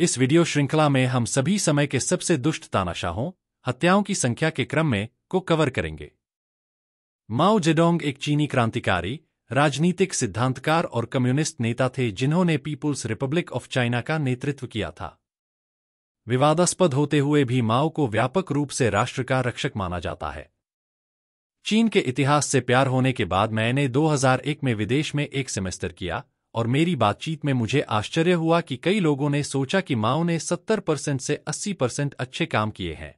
इस वीडियो श्रृंखला में हम सभी समय के सबसे दुष्ट तानाशाहों, हत्याओं की संख्या के क्रम में को कवर करेंगे। माओ जेडोंग एक चीनी क्रांतिकारी, राजनीतिक सिद्धांतकार और कम्युनिस्ट नेता थे जिन्होंने पीपुल्स रिपब्लिक ऑफ चाइना का नेतृत्व किया था। विवादास्पद होते हुए भी माओ को व्यापक रूप से राष्ट्र का रक्षक माना जाता है। चीन के इतिहास से प्यार होने के बाद मैंने 2001 में विदेश में एक सेमेस्टर किया और मेरी बातचीत में मुझे आश्चर्य हुआ कि कई लोगों ने सोचा कि माओ ने 70% से 80% अच्छे काम किए हैं।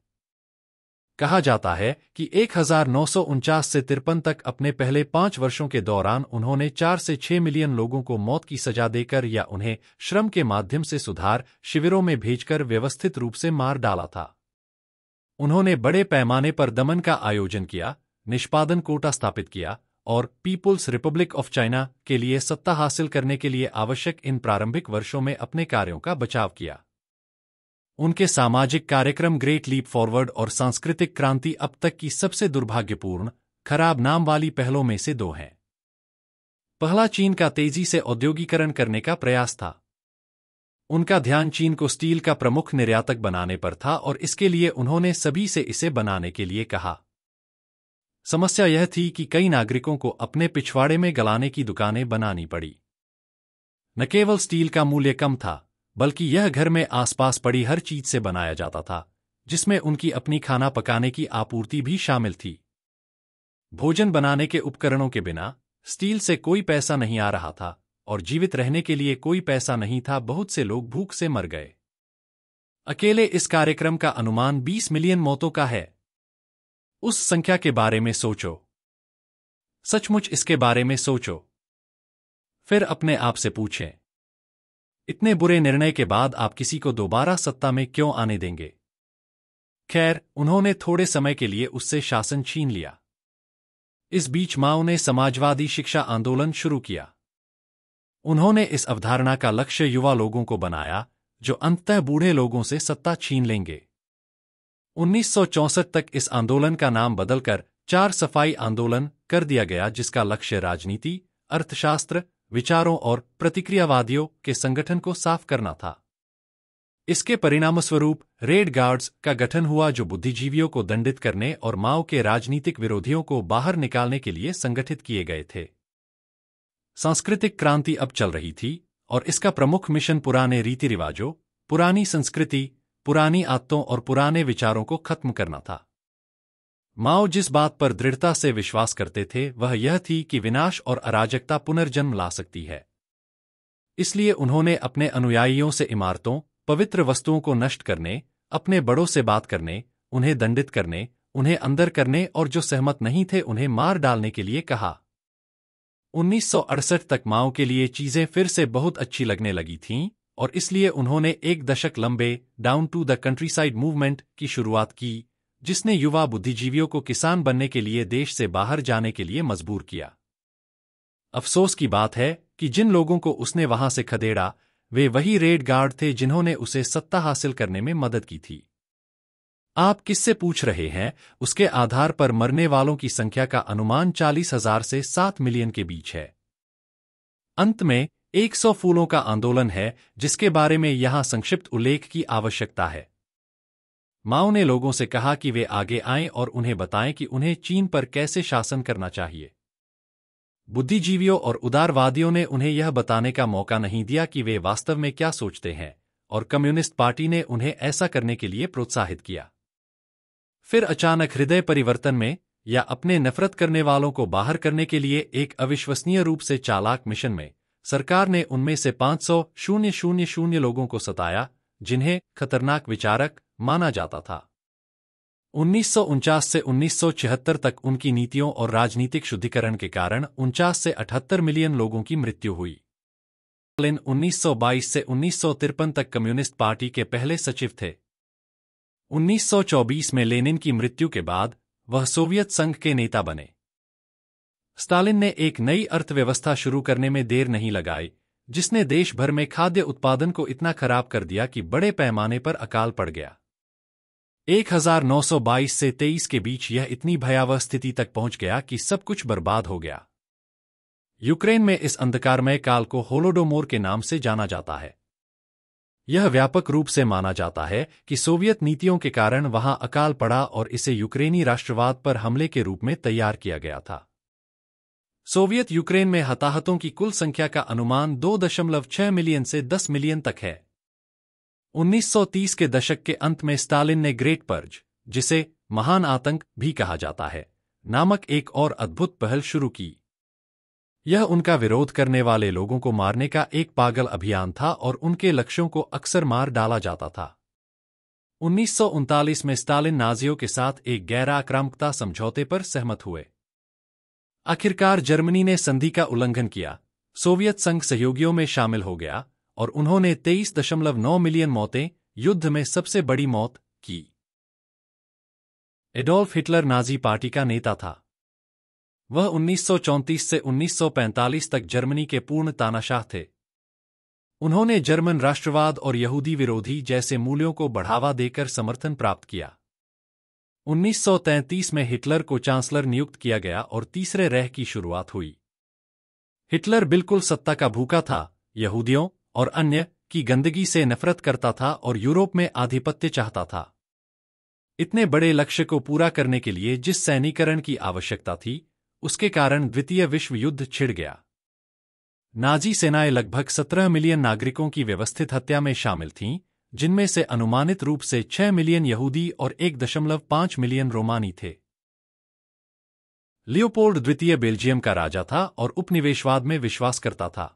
कहा जाता है कि 1949 से 53 तक अपने पहले 5 वर्षों के दौरान उन्होंने 4 से 6 मिलियन लोगों को मौत की सजा देकर या उन्हें श्रम के माध्यम से सुधार शिविरों में भेजकर व्यवस्थित रूप से मार डाला था। उन्होंने बड़े पैमाने पर दमन का आयोजन किया, निष्पादन कोटा स्थापित किया और पीपुल्स रिपब्लिक ऑफ चाइना के लिए सत्ता हासिल करने के लिए आवश्यक इन प्रारंभिक वर्षों में अपने कार्यों का बचाव किया। उनके सामाजिक कार्यक्रम ग्रेट लीप फॉरवर्ड और सांस्कृतिक क्रांति अब तक की सबसे दुर्भाग्यपूर्ण, खराब नाम वाली पहलों में से दो हैं। पहला चीन का तेजी से औद्योगिकरण करने का प्रयास था। उनका ध्यान चीन को स्टील का प्रमुख निर्यातक बनाने पर था और इसके लिए उन्होंने सभी से इसे बनाने के लिए कहा। समस्या यह थी कि कई नागरिकों को अपने पिछवाड़े में गलाने की दुकानें बनानी पड़ी। न केवल स्टील का मूल्य कम था, बल्कि यह घर में आसपास पड़ी हर चीज से बनाया जाता था, जिसमें उनकी अपनी खाना पकाने की आपूर्ति भी शामिल थी। भोजन बनाने के उपकरणों के बिना स्टील से कोई पैसा नहीं आ रहा था और जीवित रहने के लिए कोई पैसा नहीं था। बहुत से लोग भूख से मर गए। अकेले इस कार्यक्रम का अनुमान 20 मिलियन मौतों का है। उस संख्या के बारे में सोचो। सचमुच इसके बारे में सोचो। फिर अपने आप से पूछें, इतने बुरे निर्णय के बाद आप किसी को दोबारा सत्ता में क्यों आने देंगे? खैर, उन्होंने थोड़े समय के लिए उससे शासन छीन लिया। इस बीच माओ ने समाजवादी शिक्षा आंदोलन शुरू किया। उन्होंने इस अवधारणा का लक्ष्य युवा लोगों को बनाया, जो अंततः बूढ़े लोगों से सत्ता छीन लेंगे। 1964 तक इस आंदोलन का नाम बदलकर 4 सफाई आंदोलन कर दिया गया, जिसका लक्ष्य राजनीति, अर्थशास्त्र, विचारों और प्रतिक्रियावादियों के संगठन को साफ करना था। इसके परिणामस्वरूप रेड गार्ड्स का गठन हुआ, जो बुद्धिजीवियों को दंडित करने और माओ के राजनीतिक विरोधियों को बाहर निकालने के लिए संगठित किए गए थे। सांस्कृतिक क्रांति अब चल रही थी और इसका प्रमुख मिशन पुराने रीति रिवाजों, पुरानी संस्कृति, पुरानी आदतों और पुराने विचारों को खत्म करना था। माओ जिस बात पर दृढ़ता से विश्वास करते थे वह यह थी कि विनाश और अराजकता पुनर्जन्म ला सकती है। इसलिए उन्होंने अपने अनुयायियों से इमारतों, पवित्र वस्तुओं को नष्ट करने, अपने बड़ों से बात करने, उन्हें दंडित करने, उन्हें अंदर करने और जो सहमत नहीं थे उन्हें मार डालने के लिए कहा। 1968 तक माओ के लिए चीजें फिर से बहुत अच्छी लगने लगी थीं और इसलिए उन्होंने 1 दशक लंबे down to the countryside movement की शुरुआत की, जिसने युवा बुद्धिजीवियों को किसान बनने के लिए देश से बाहर जाने के लिए मजबूर किया। अफसोस की बात है कि जिन लोगों को उसने वहां से खदेड़ा वे वही रेड गार्ड थे जिन्होंने उसे सत्ता हासिल करने में मदद की थी। आप किससे पूछ रहे हैं, उसके आधार पर मरने वालों की संख्या का अनुमान 40,000 से 7 मिलियन के बीच है। अंत में 100 फूलों का आंदोलन है, जिसके बारे में यहां संक्षिप्त उल्लेख की आवश्यकता है। माओ ने लोगों से कहा कि वे आगे आएं और उन्हें बताएं कि उन्हें चीन पर कैसे शासन करना चाहिए। बुद्धिजीवियों और उदारवादियों ने उन्हें यह बताने का मौका नहीं दिया कि वे वास्तव में क्या सोचते हैं और कम्युनिस्ट पार्टी ने उन्हें ऐसा करने के लिए प्रोत्साहित किया। फिर अचानक हृदय परिवर्तन में या अपने नफरत करने वालों को बाहर करने के लिए एक अविश्वसनीय रूप से चालाक मिशन में सरकार ने उनमें से 500,000 लोगों को सताया, जिन्हें खतरनाक विचारक माना जाता था। 1949 से 1976 तक उनकी नीतियों और राजनीतिक शुद्धिकरण के कारण 49 से 78 मिलियन लोगों की मृत्यु हुई। स्टालिन 1922 से 1953 तक कम्युनिस्ट पार्टी के पहले सचिव थे। 1924 में लेनिन की मृत्यु के बाद वह सोवियत संघ के नेता बने। स्टालिन ने एक नई अर्थव्यवस्था शुरू करने में देर नहीं लगाई, जिसने देश भर में खाद्य उत्पादन को इतना खराब कर दिया कि बड़े पैमाने पर अकाल पड़ गया। 1922 से 23 के बीच यह इतनी भयावह स्थिति तक पहुंच गया कि सब कुछ बर्बाद हो गया। यूक्रेन में इस अंधकारमय काल को होलोडोमोर के नाम से जाना जाता है। यह व्यापक रूप से माना जाता है कि सोवियत नीतियों के कारण वहां अकाल पड़ा और इसे यूक्रेनी राष्ट्रवाद पर हमले के रूप में तैयार किया गया था। सोवियत यूक्रेन में हताहतों की कुल संख्या का अनुमान 2.6 मिलियन से 10 मिलियन तक है। 1930 के दशक के अंत में स्टालिन ने ग्रेट पर्ज, जिसे महान आतंक भी कहा जाता है, नामक एक और अद्भुत पहल शुरू की। यह उनका विरोध करने वाले लोगों को मारने का एक पागल अभियान था और उनके लक्ष्यों को अक्सर मार डाला जाता था। 1939 में स्टालिन नाजियों के साथ एक गैर आक्रामकता समझौते पर सहमत हुए। आखिरकार जर्मनी ने संधि का उल्लंघन किया, सोवियत संघ सहयोगियों में शामिल हो गया और उन्होंने 23.9 मिलियन मौतें, युद्ध में सबसे बड़ी मौत, की। एडोल्फ हिटलर नाजी पार्टी का नेता था। वह 1934 से 1945 तक जर्मनी के पूर्ण तानाशाह थे। उन्होंने जर्मन राष्ट्रवाद और यहूदी विरोधी जैसे मूल्यों को बढ़ावा देकर समर्थन प्राप्त किया। 1933 में हिटलर को चांसलर नियुक्त किया गया और तीसरे रेह की शुरुआत हुई। हिटलर बिल्कुल सत्ता का भूखा था, यहूदियों और अन्य की गंदगी से नफरत करता था और यूरोप में आधिपत्य चाहता था। इतने बड़े लक्ष्य को पूरा करने के लिए जिस सैनिकरण की आवश्यकता थी, उसके कारण द्वितीय विश्व युद्ध छिड़ गया। नाजी सेनाएं लगभग 17 मिलियन नागरिकों की व्यवस्थित हत्या में शामिल थीं, जिनमें से अनुमानित रूप से 6 मिलियन यहूदी और 1.5 मिलियन रोमानी थे। लियोपोल्ड द्वितीय बेल्जियम का राजा था और उपनिवेशवाद में विश्वास करता था।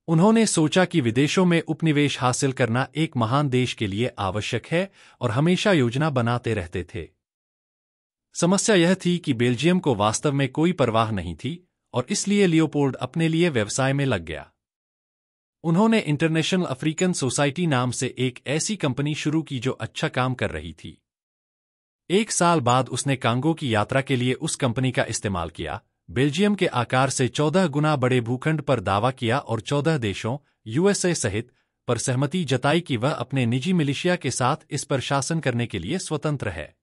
उन्होंने सोचा कि विदेशों में उपनिवेश हासिल करना एक महान देश के लिए आवश्यक है और हमेशा योजना बनाते रहते थे। समस्या यह थी कि बेल्जियम को वास्तव में कोई परवाह नहीं थी और इसलिए लियोपोल्ड अपने लिए व्यवसाय में लग गया। उन्होंने इंटरनेशनल अफ्रीकन सोसाइटी नाम से एक ऐसी कंपनी शुरू की जो अच्छा काम कर रही थी। 1 साल बाद उसने कांगो की यात्रा के लिए उस कंपनी का इस्तेमाल किया, बेल्जियम के आकार से 14 गुना बड़े भूखंड पर दावा किया और 14 देशों, यूएसए सहित, पर सहमति जताई कि वह अपने निजी मिलिशिया के साथ इस पर शासन करने के लिए स्वतंत्र है।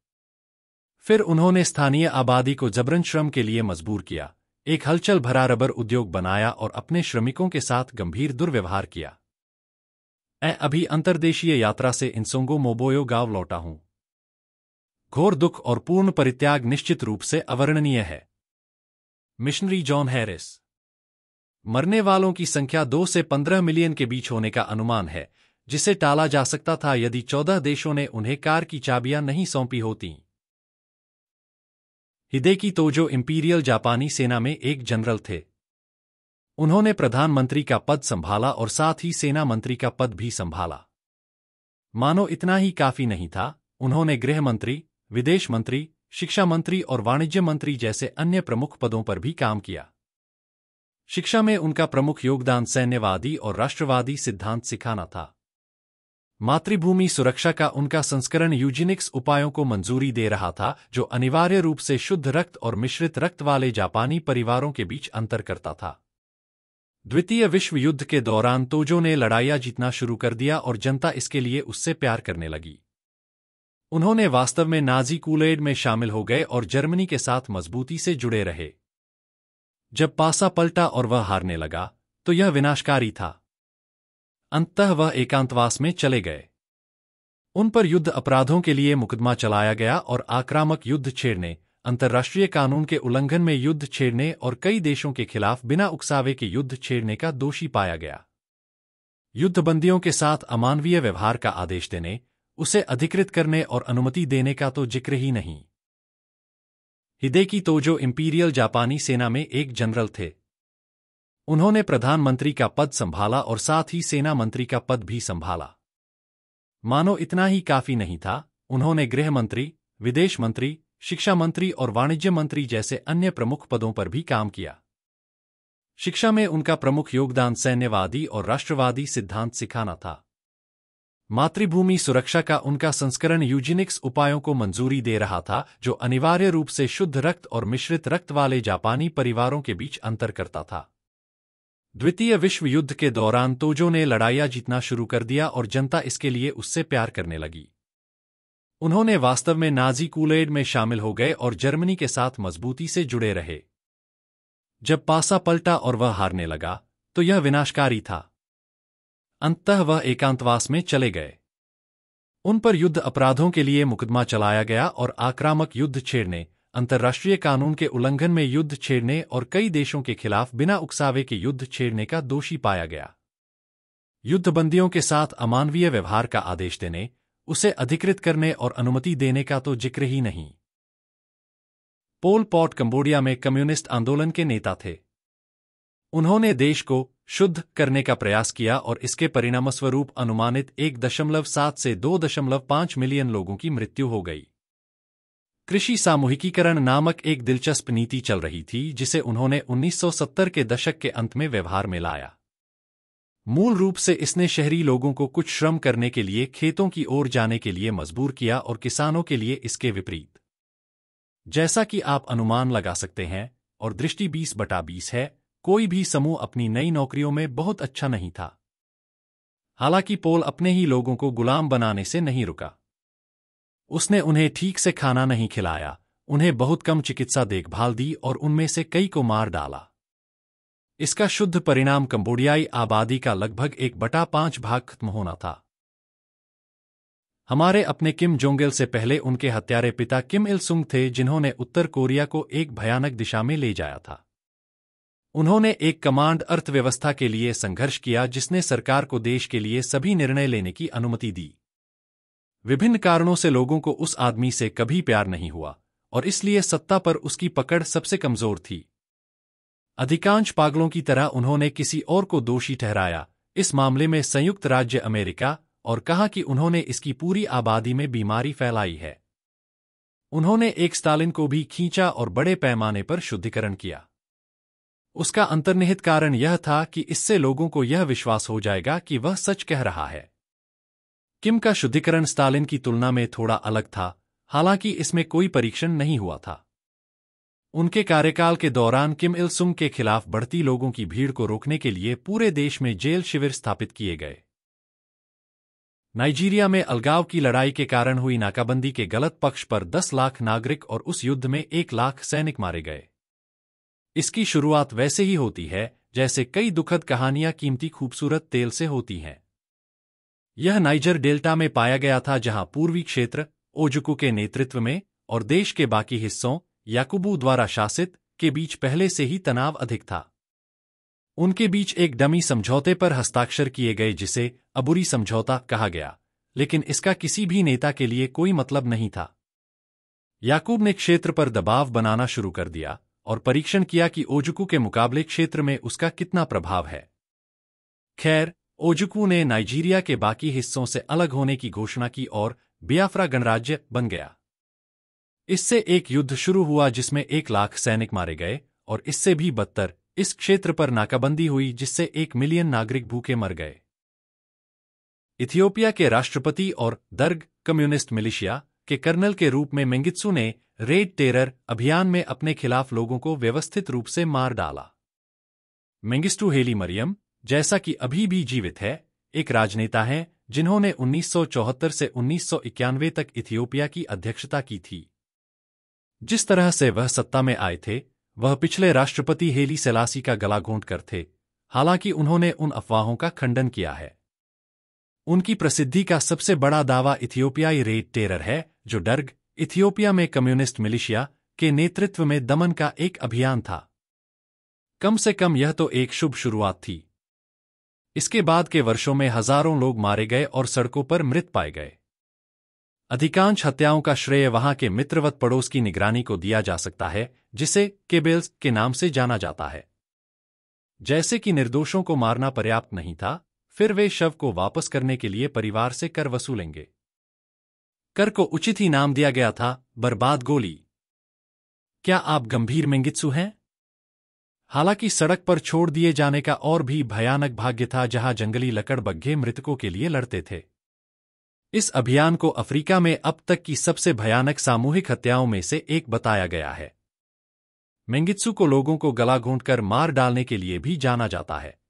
फिर उन्होंने स्थानीय आबादी को जबरन श्रम के लिए मजबूर किया, एक हलचल भरा रबर उद्योग बनाया और अपने श्रमिकों के साथ गंभीर दुर्व्यवहार किया। मैं अभी अंतर्देशीय यात्रा से इंसोंगो मोबोयो गांव लौटा हूं। घोर दुख और पूर्ण परित्याग निश्चित रूप से अवर्णनीय है। Missionary John Harris. मरने वालों की संख्या 2 से 15 मिलियन के बीच होने का अनुमान है, जिसे टाला जा सकता था यदि 14 देशों ने उन्हें कार की चाबियां नहीं सौंपी होतीं। हिदेकी तोजो इंपीरियल जापानी सेना में एक जनरल थे। उन्होंने प्रधानमंत्री का पद संभाला और साथ ही सेना मंत्री का पद भी संभाला। मानो इतना ही काफी नहीं था, उन्होंने गृह मंत्री, विदेश मंत्री, शिक्षा मंत्री और वाणिज्य मंत्री जैसे अन्य प्रमुख पदों पर भी काम किया। शिक्षा में उनका प्रमुख योगदान सैन्यवादी और राष्ट्रवादी सिद्धांत सिखाना था। मातृभूमि सुरक्षा का उनका संस्करण यूजेनिक्स उपायों को मंजूरी दे रहा था, जो अनिवार्य रूप से शुद्ध रक्त और मिश्रित रक्त वाले जापानी परिवारों के बीच अंतर करता था। द्वितीय विश्व युद्ध के दौरान तोजो ने लड़ाइयां जीतना शुरू कर दिया और जनता इसके लिए उससे प्यार करने लगी। उन्होंने वास्तव में नाजी कूलेड में शामिल हो गए और जर्मनी के साथ मजबूती से जुड़े रहे। जब पासा पलटा और वह हारने लगा, तो यह विनाशकारी था। अंततः वह एकांतवास में चले गए। उन पर युद्ध अपराधों के लिए मुकदमा चलाया गया और आक्रामक युद्ध छेड़ने, अंतर्राष्ट्रीय कानून के उल्लंघन में युद्ध छेड़ने और कई देशों के खिलाफ बिना उकसावे के युद्ध छेड़ने का दोषी पाया गया। युद्धबंदियों के साथ अमानवीय व्यवहार का आदेश देने, उसे अधिकृत करने और अनुमति देने का तो जिक्र ही नहीं। हिदेकी तोजो इंपीरियल जापानी सेना में एक जनरल थे। उन्होंने प्रधानमंत्री का पद संभाला और साथ ही सेना मंत्री का पद भी संभाला। मानो इतना ही काफी नहीं था, उन्होंने गृह मंत्री, विदेश मंत्री, शिक्षा मंत्री और वाणिज्य मंत्री जैसे अन्य प्रमुख पदों पर भी काम किया। शिक्षा में उनका प्रमुख योगदान सैन्यवादी और राष्ट्रवादी सिद्धांत सिखाना था। मातृभूमि सुरक्षा का उनका संस्करण यूजेनिक्स उपायों को मंजूरी दे रहा था, जो अनिवार्य रूप से शुद्ध रक्त और मिश्रित रक्त वाले जापानी परिवारों के बीच अंतर करता था। द्वितीय विश्व युद्ध के दौरान तोजो ने लड़ाइयां जीतना शुरू कर दिया और जनता इसके लिए उससे प्यार करने लगी। उन्होंने वास्तव में नाजी कूलेड में शामिल हो गए और जर्मनी के साथ मजबूती से जुड़े रहे। जब पासा पलटा और वह हारने लगा, तो यह विनाशकारी था। अंततः वह एकांतवास में चले गए। उन पर युद्ध अपराधों के लिए मुकदमा चलाया गया और आक्रामक युद्ध छेड़ने, अंतर्राष्ट्रीय कानून के उल्लंघन में युद्ध छेड़ने और कई देशों के खिलाफ बिना उकसावे के युद्ध छेड़ने का दोषी पाया गया। युद्धबंदियों के साथ अमानवीय व्यवहार का आदेश देने, उसे अधिकृत करने और अनुमति देने का तो जिक्र ही नहीं। पोल पॉट कंबोडिया में कम्युनिस्ट आंदोलन के नेता थे। उन्होंने देश को शुद्ध करने का प्रयास किया और इसके परिणामस्वरूप अनुमानित 1.7 से 2.5 मिलियन लोगों की मृत्यु हो गई। कृषि सामूहिकीकरण नामक एक दिलचस्प नीति चल रही थी जिसे उन्होंने 1970 के दशक के अंत में व्यवहार में लाया। मूल रूप से इसने शहरी लोगों को कुछ श्रम करने के लिए खेतों की ओर जाने के लिए मजबूर किया और किसानों के लिए इसके विपरीत। जैसा कि आप अनुमान लगा सकते हैं, और दृष्टि 20/20 है, कोई भी समूह अपनी नई नौकरियों में बहुत अच्छा नहीं था। हालांकि पोल अपने ही लोगों को गुलाम बनाने से नहीं रुका। उसने उन्हें ठीक से खाना नहीं खिलाया, उन्हें बहुत कम चिकित्सा देखभाल दी और उनमें से कई को मार डाला। इसका शुद्ध परिणाम कंबोडियाई आबादी का लगभग 1/5 भाग खत्म होना था। हमारे अपने किम जोंग इल से पहले उनके हत्यारे पिता किम इल सुंग थे जिन्होंने उत्तर कोरिया को एक भयानक दिशा में ले जाया था। उन्होंने एक कमांड अर्थव्यवस्था के लिए संघर्ष किया जिसने सरकार को देश के लिए सभी निर्णय लेने की अनुमति दी। विभिन्न कारणों से लोगों को उस आदमी से कभी प्यार नहीं हुआ और इसलिए सत्ता पर उसकी पकड़ सबसे कमजोर थी। अधिकांश पागलों की तरह उन्होंने किसी और को दोषी ठहराया, इस मामले में संयुक्त राज्य अमेरिका, और कहा कि उन्होंने इसकी पूरी आबादी में बीमारी फैलाई है। उन्होंने एक स्टालिन को भी खींचा और बड़े पैमाने पर शुद्धिकरण किया। उसका अंतर्निहित कारण यह था कि इससे लोगों को यह विश्वास हो जाएगा कि वह सच कह रहा है। किम का शुद्धिकरण स्टालिन की तुलना में थोड़ा अलग था, हालांकि इसमें कोई परीक्षण नहीं हुआ था। उनके कार्यकाल के दौरान किम इल सुंग के खिलाफ बढ़ती लोगों की भीड़ को रोकने के लिए पूरे देश में जेल शिविर स्थापित किए गए। नाइजीरिया में अलगाव की लड़ाई के कारण हुई नाकाबंदी के गलत पक्ष पर 10 लाख नागरिक और उस युद्ध में 1 लाख सैनिक मारे गए। इसकी शुरुआत वैसे ही होती है जैसे कई दुखद कहानियां कीमती खूबसूरत तेल से होती हैं। यह नाइजर डेल्टा में पाया गया था जहां पूर्वी क्षेत्र ओजुकू के नेतृत्व में और देश के बाकी हिस्सों याकुबू द्वारा शासित के बीच पहले से ही तनाव अधिक था। उनके बीच एक डमी समझौते पर हस्ताक्षर किए गए जिसे अबुरी समझौता कहा गया, लेकिन इसका किसी भी नेता के लिए कोई मतलब नहीं था। याकूब ने क्षेत्र पर दबाव बनाना शुरू कर दिया और परीक्षण किया कि ओजुकू के मुकाबले क्षेत्र में उसका कितना प्रभाव है। खैर, ओजुकू ने नाइजीरिया के बाकी हिस्सों से अलग होने की घोषणा की और बियाफ्रा गणराज्य बन गया। इससे एक युद्ध शुरू हुआ जिसमें 1 लाख सैनिक मारे गए और इससे भी बदतर इस क्षेत्र पर नाकाबंदी हुई जिससे 1 मिलियन नागरिक भूखे मर गए। इथियोपिया के राष्ट्रपति और दर्ग कम्युनिस्ट मिलिशिया के कर्नल के रूप में मेंगित्सु ने रेड टेरर अभियान में अपने खिलाफ लोगों को व्यवस्थित रूप से मार डाला। मेंगिस्टू हेली मरियम, जैसा कि अभी भी जीवित है, एक राजनेता हैं जिन्होंने 1974 से 1991 तक इथियोपिया की अध्यक्षता की थी। जिस तरह से वह सत्ता में आए थे, वह पिछले राष्ट्रपति हेली सेलासी का गला घोंट कर थे, हालांकि उन्होंने उन अफवाहों का खंडन किया है। उनकी प्रसिद्धि का सबसे बड़ा दावा इथियोपियाई रेड टेरर है, जो डर्ग इथियोपिया में कम्युनिस्ट मिलिशिया के नेतृत्व में दमन का एक अभियान था। कम से कम यह तो एक शुभ शुरुआत थी। इसके बाद के वर्षों में हजारों लोग मारे गए और सड़कों पर मृत पाए गए। अधिकांश हत्याओं का श्रेय वहां के मित्रवत पड़ोस की निगरानी को दिया जा सकता है, जिसे केबेल्स के नाम से जाना जाता है। जैसे कि निर्दोषों को मारना पर्याप्त नहीं था, फिर वे शव को वापस करने के लिए परिवार से कर वसूलेंगे। कर को उचित ही नाम दिया गया था, बर्बाद गोली। क्या आप गंभीर मेंगित्सु हैं? हालांकि सड़क पर छोड़ दिए जाने का और भी भयानक भाग्य था जहां जंगली लकड़बग्घे मृतकों के लिए लड़ते थे। इस अभियान को अफ्रीका में अब तक की सबसे भयानक सामूहिक हत्याओं में से एक बताया गया है। मेंगित्सु को लोगों को गला घोंटकर मार डालने के लिए भी जाना जाता है।